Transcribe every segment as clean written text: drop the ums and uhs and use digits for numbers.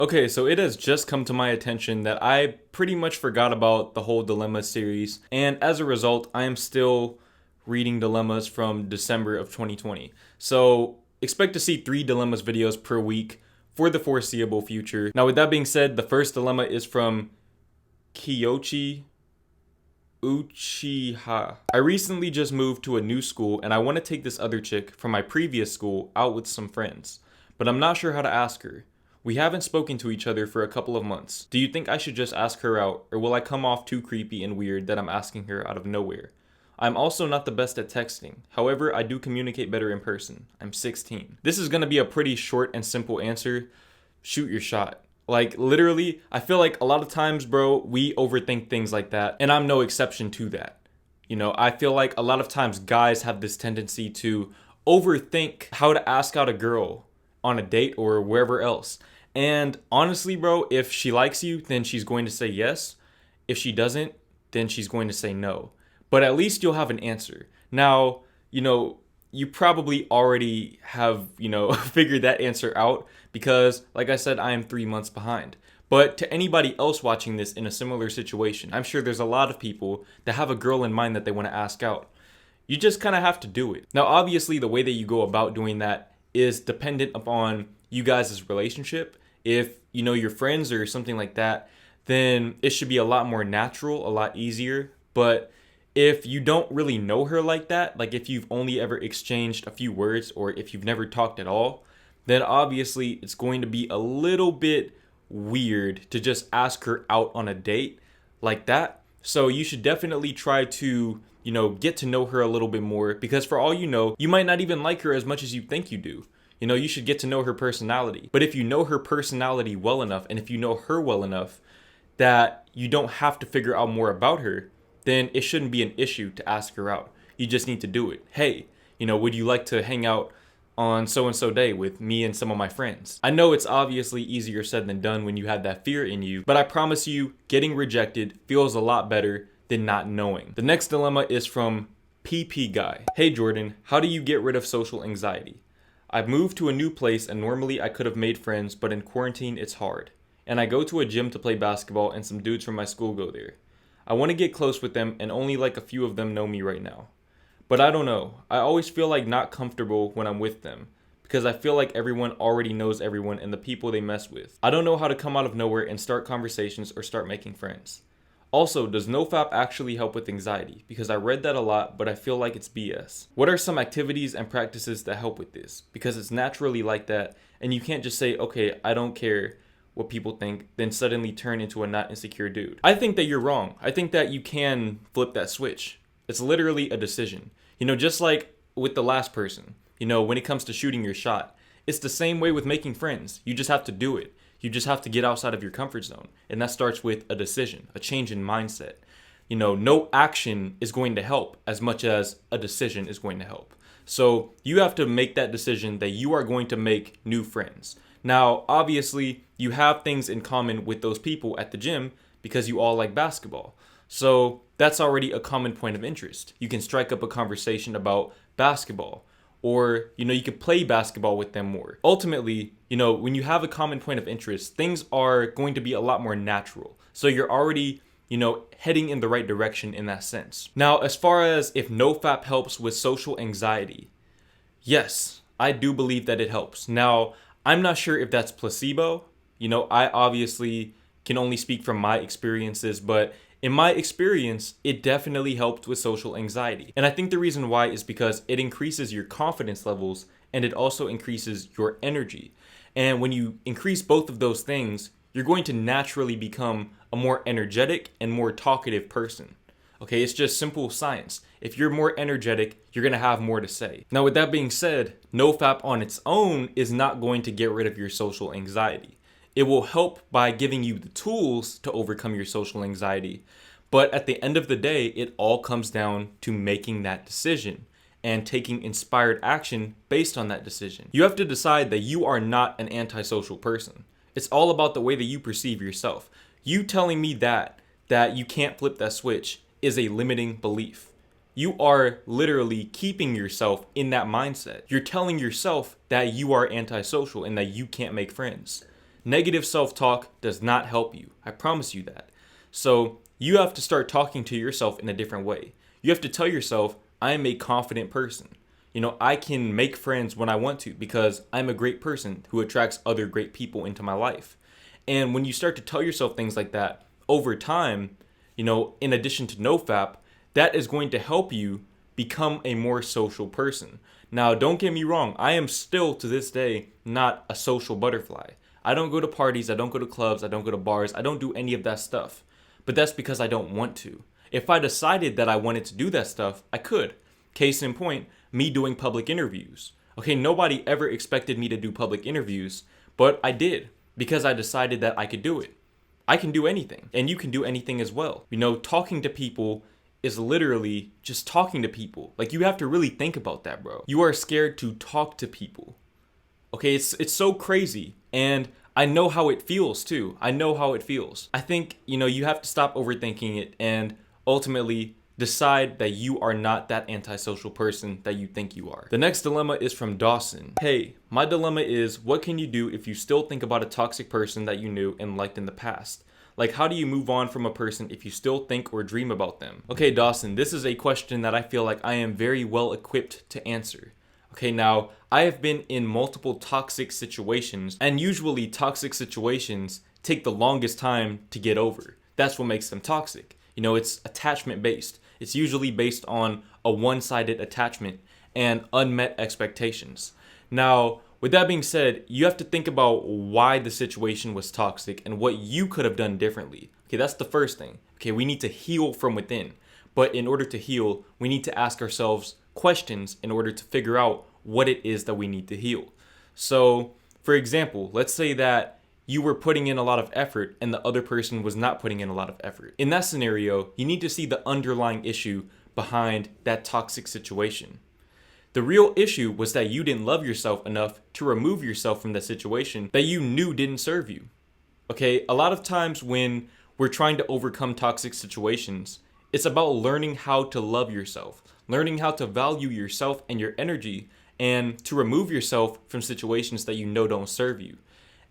Okay, so it has just come to my attention that I pretty much forgot about the whole Dilemma series, and as a result, I am still reading dilemmas from December of 2020. So expect to see 3 dilemmas videos per week for the foreseeable future. Now, with that being said, the first dilemma is from Kiyoshi Uchiha. I recently just moved to a new school and I want to take this other chick from my previous school out with some friends, but I'm not sure how to ask her. We haven't spoken to each other for a couple of months. Do you think I should just ask her out, or will I come off too creepy and weird that I'm asking her out of nowhere? I'm also not the best at texting. However, I do communicate better in person. I'm 16. This is gonna be a pretty short and simple answer. Shoot your shot. Like, literally, I feel like a lot of times, bro, we overthink things like that, and I'm no exception to that. I feel like a lot of times guys have this tendency to overthink how to ask out a girl on a date or wherever else. And honestly, bro, if she likes you, then she's going to say yes. If she doesn't, then she's going to say no. But at least you'll have an answer. Now, you probably already have, figured that answer out because, like I said, I am 3 months behind. But to anybody else watching this in a similar situation, I'm sure there's a lot of people that have a girl in mind that they want to ask out. You just kind of have to do it. Now, obviously, the way that you go about doing that is dependent upon you guys' relationship. If you're friends or something like that, then it should be a lot more natural, a lot easier. But if you don't really know her like that, like if you've only ever exchanged a few words or if you've never talked at all, then obviously it's going to be a little bit weird to just ask her out on a date like that. So you should definitely try to, get to know her a little bit more, because for all you might not even like her as much as you think you do. You should get to know her personality. But if you know her personality well enough, and if you know her well enough that you don't have to figure out more about her, then it shouldn't be an issue to ask her out. You just need to do it. Hey, would you like to hang out on so-and-so day with me and some of my friends? I know it's obviously easier said than done when you have that fear in you, but I promise you, getting rejected feels a lot better than not knowing. The next dilemma is from PP Guy. Hey Jordan, how do you get rid of social anxiety? I've moved to a new place and normally I could have made friends, but in quarantine it's hard. And I go to a gym to play basketball and some dudes from my school go there. I want to get close with them and only like a few of them know me right now. But I don't know. I always feel like not comfortable when I'm with them because I feel like everyone already knows everyone and the people they mess with. I don't know how to come out of nowhere and start conversations or start making friends. Also, does Nofap actually help with anxiety? Because I read that a lot, but I feel like it's BS. What are some activities and practices that help with this? Because it's naturally like that, and you can't just say, okay, I don't care what people think, then suddenly turn into a not insecure dude. I think that you're wrong. I think that you can flip that switch. It's literally a decision. Just like with the last person, when it comes to shooting your shot, it's the same way with making friends. You just have to do it. You just have to get outside of your comfort zone. And that starts with a decision, a change in mindset. No action is going to help as much as a decision is going to help. So you have to make that decision that you are going to make new friends. Now, obviously, you have things in common with those people at the gym because you all like basketball. So that's already a common point of interest. You can strike up a conversation about basketball, or, you could play basketball with them more. Ultimately, when you have a common point of interest, things are going to be a lot more natural. So you're already, heading in the right direction in that sense. Now, as far as if NoFap helps with social anxiety, yes, I do believe that it helps. Now, I'm not sure if that's placebo. I obviously can only speak from my experiences, but in my experience, it definitely helped with social anxiety. And I think the reason why is because it increases your confidence levels and it also increases your energy. And when you increase both of those things, you're going to naturally become a more energetic and more talkative person. Okay, it's just simple science. If you're more energetic, you're going to have more to say. Now, with that being said, NoFap on its own is not going to get rid of your social anxiety. It will help by giving you the tools to overcome your social anxiety. But at the end of the day, it all comes down to making that decision and taking inspired action based on that decision. You have to decide that you are not an antisocial person. It's all about the way that you perceive yourself. You telling me that you can't flip that switch is a limiting belief. You are literally keeping yourself in that mindset. You're telling yourself that you are antisocial and that you can't make friends. Negative self-talk does not help you. I promise you that. So you have to start talking to yourself in a different way. You have to tell yourself, I am a confident person. I can make friends when I want to because I'm a great person who attracts other great people into my life. And when you start to tell yourself things like that over time, in addition to Nofap, that is going to help you become a more social person. Now, don't get me wrong. I am still to this day not a social butterfly. I don't go to parties. I don't go to clubs. I don't go to bars. I don't do any of that stuff. But that's because I don't want to. If I decided that I wanted to do that stuff, I could. Case in point, me doing public interviews. Okay, nobody ever expected me to do public interviews, but I did because I decided that I could do it. I can do anything, and you can do anything as well. Talking to people is literally just talking to people. Like, you have to really think about that, bro. You are scared to talk to people. Okay, it's so crazy, and I know how it feels too. I know how it feels. I think, you have to stop overthinking it and ultimately decide that you are not that antisocial person that you think you are. The next dilemma is from Dawson. Hey, my dilemma is, what can you do if you still think about a toxic person that you knew and liked in the past? Like, how do you move on from a person if you still think or dream about them? Okay, Dawson, this is a question that I feel like I am very well equipped to answer. Okay, now, I have been in multiple toxic situations, and usually toxic situations take the longest time to get over. That's what makes them toxic. It's attachment based. It's usually based on a one-sided attachment and unmet expectations. Now, with that being said, you have to think about why the situation was toxic and what you could have done differently. Okay, that's the first thing. Okay, we need to heal from within. But in order to heal, we need to ask ourselves questions in order to figure out what it is that we need to heal. So, for example, let's say that you were putting in a lot of effort and the other person was not putting in a lot of effort. In that scenario, you need to see the underlying issue behind that toxic situation. The real issue was that you didn't love yourself enough to remove yourself from the situation that you knew didn't serve you. Okay, a lot of times when we're trying to overcome toxic situations, it's about learning how to love yourself, learning how to value yourself and your energy, and to remove yourself from situations that you know don't serve you.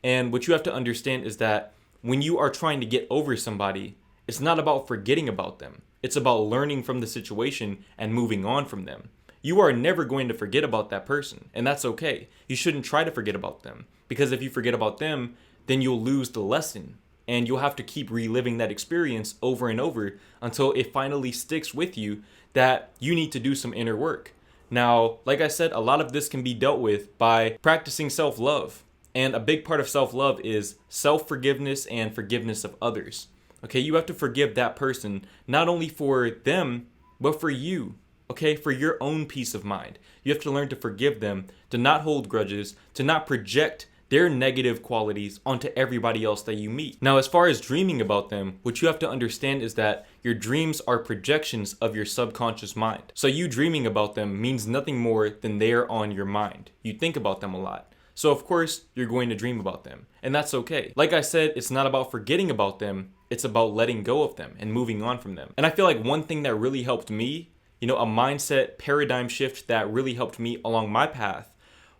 And what you have to understand is that when you are trying to get over somebody, it's not about forgetting about them. It's about learning from the situation and moving on from them. You are never going to forget about that person, and that's okay. You shouldn't try to forget about them, because if you forget about them, then you'll lose the lesson, and you'll have to keep reliving that experience over and over until it finally sticks with you that you need to do some inner work. Now, like I said, a lot of this can be dealt with by practicing self-love. And a big part of self-love is self-forgiveness and forgiveness of others. Okay, you have to forgive that person, not only for them, but for you. Okay, for your own peace of mind. You have to learn to forgive them, to not hold grudges, to not project their negative qualities onto everybody else that you meet. Now, as far as dreaming about them, what you have to understand is that your dreams are projections of your subconscious mind. So you dreaming about them means nothing more than they're on your mind. You think about them a lot. So of course, you're going to dream about them, and that's okay. Like I said, it's not about forgetting about them, it's about letting go of them and moving on from them. And I feel like one thing that really helped me, a mindset paradigm shift that really helped me along my path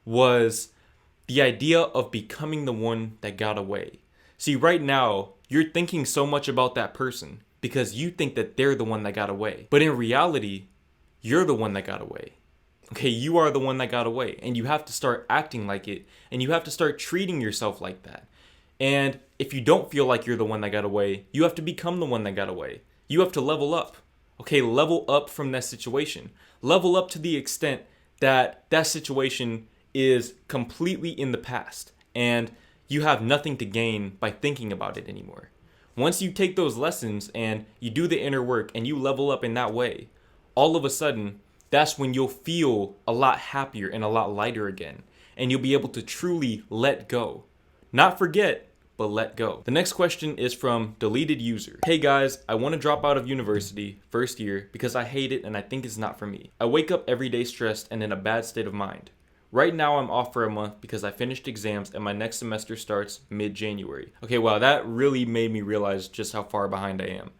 was the idea of becoming the one that got away. See, right now, you're thinking so much about that person because you think that they're the one that got away. But in reality, you're the one that got away. Okay, you are the one that got away, and you have to start acting like it, and you have to start treating yourself like that. And if you don't feel like you're the one that got away, you have to become the one that got away. You have to level up. Okay, level up from that situation. Level up to the extent that that situation is completely in the past, and you have nothing to gain by thinking about it anymore. Once you take those lessons and you do the inner work and you level up in that way, all of a sudden, that's when you'll feel a lot happier and a lot lighter again. And you'll be able to truly let go. Not forget, but let go. The next question is from Deleted User. Hey guys, I want to drop out of university first year because I hate it and I think it's not for me. I wake up every day stressed and in a bad state of mind. Right now I'm off for a month because I finished exams and my next semester starts mid-January. Okay, wow, that really made me realize just how far behind I am.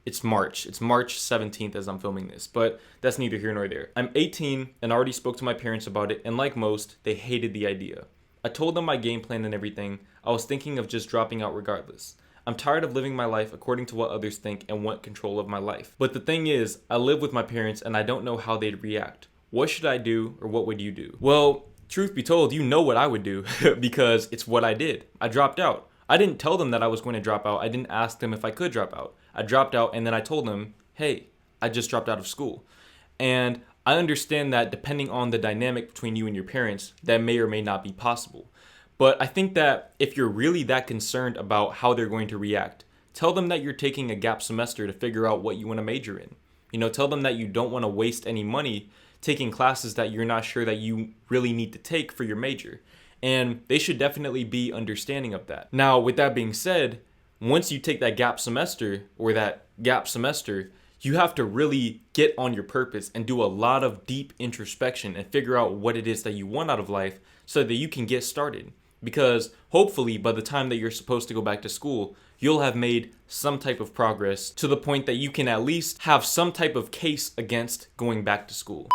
It's March 17th as I'm filming this, but that's neither here nor there. I'm 18 and already spoke to my parents about it, and like most, they hated the idea. I told them my game plan and everything. I was thinking of just dropping out regardless. I'm tired of living my life according to what others think and want control of my life. But the thing is, I live with my parents and I don't know how they'd react. What should I do, or what would you do? Well, truth be told, you know what I would do because it's what I did. I dropped out. I didn't tell them that I was going to drop out. I didn't ask them if I could drop out. I dropped out and then I told them, hey, I just dropped out of school. And I understand that depending on the dynamic between you and your parents, that may or may not be possible. But I think that if you're really that concerned about how they're going to react, tell them that you're taking a gap semester to figure out what you want to major in. Tell them that you don't want to waste any money taking classes that you're not sure that you really need to take for your major. And they should definitely be understanding of that. Now, with that being said, once you take that gap semester, you have to really get on your purpose and do a lot of deep introspection and figure out what it is that you want out of life so that you can get started. Because hopefully by the time that you're supposed to go back to school, you'll have made some type of progress to the point that you can at least have some type of case against going back to school.